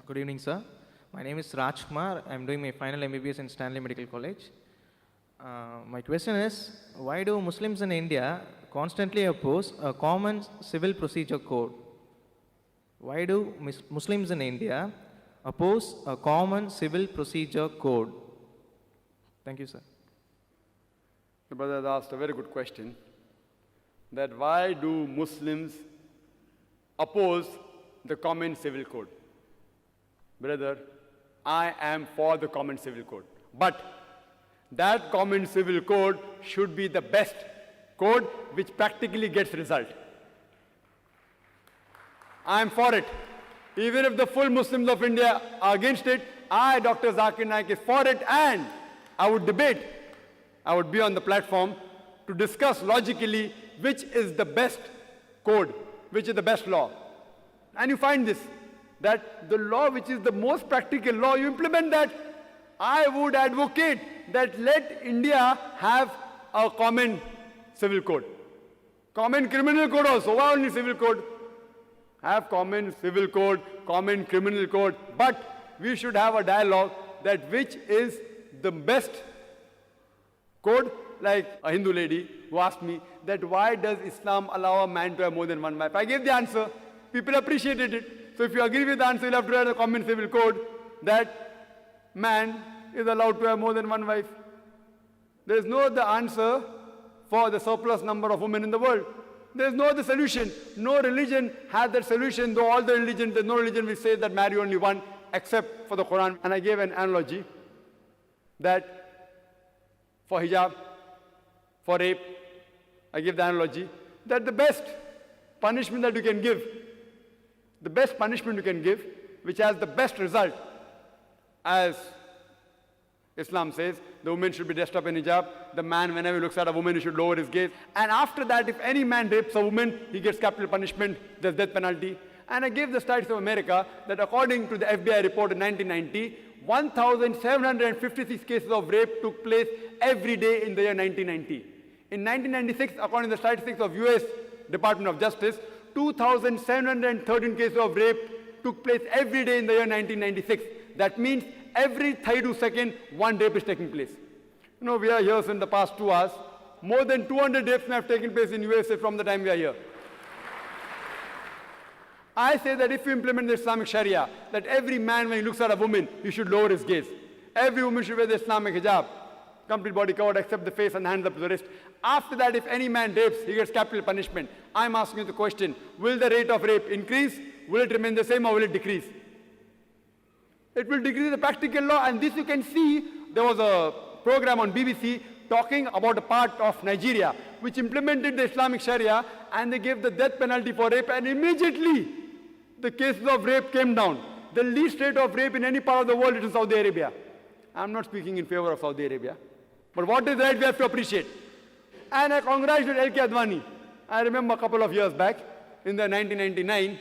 Good evening, sir. My name is Raj Kumar. I'm doing my final MBBS in Stanley Medical College. My question is, why do Muslims in India constantly oppose a common civil procedure code? Why do Muslims in India oppose a common civil procedure code? Thank you, sir. The brother has asked a very good question, that why do Muslims oppose the common civil code? Brother, I am for the common civil code. But that common civil code should be the best code which practically gets result. I am for it. Even if the full Muslims of India are against it, I, Dr. Zakir Naik, is for it, and I would debate. I would be on the platform to discuss logically which is the best code, which is the best law. And you find this, that the law which is the most practical law, you implement that. I would advocate that let India have a common civil code. Common criminal code also, why only civil code? Have common civil code, common criminal code, but we should have a dialogue that which is the best code. Like a Hindu lady who asked me that why does Islam allow a man to have more than one wife? I gave the answer. People appreciated it. So if you agree with the answer, you'll have to write a common civil code that man is allowed to have more than one wife. There is no other answer for the surplus number of women in the world. There is no other solution. No religion has that solution, though all the religions, there's no religion which says that marry only one, except for the Quran. And I gave an analogy that for hijab, for rape, I give the analogy that the best punishment that you can give, the best punishment you can give, which has the best result, as Islam says, the woman should be dressed up in hijab, the man, whenever he looks at a woman, he should lower his gaze. And after that, if any man rapes a woman, he gets capital punishment, there's death penalty. And I gave the stats of America that according to the FBI report in 1990, 1,756 cases of rape took place every day in the year 1990. In 1996, according to the statistics of US Department of Justice, 2,713 cases of rape took place every day in the year 1996. That means every 32 seconds, one rape is taking place. You know, we are here since the past 2 hours. More than 200 rapes have taken place in USA from the time we are here. I say that if you implement the Islamic Sharia, that every man, when he looks at a woman, he should lower his gaze. Every woman should wear the Islamic hijab, complete body covered except the face and hands up to the wrist. After that, if any man rapes, he gets capital punishment. I'm asking you the question, will the rate of rape increase? Will it remain the same or will it decrease? It will decrease the practical law, and this you can see. There was a program on BBC talking about a part of Nigeria which implemented the Islamic Sharia, and they gave the death penalty for rape, and immediately the cases of rape came down. The least rate of rape in any part of the world is in Saudi Arabia. I'm not speaking in favor of Saudi Arabia, but what is right we have to appreciate. And I congratulate L.K. Advani. I remember a couple of years back, in the 1999,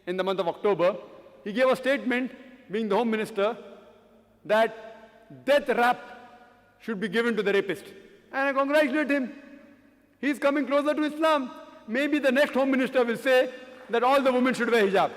in the month of October, he gave a statement, being the Home Minister, that death rap should be given to the rapist. And I congratulate him. He's coming closer to Islam. Maybe the next Home Minister will say that all the women should wear hijab.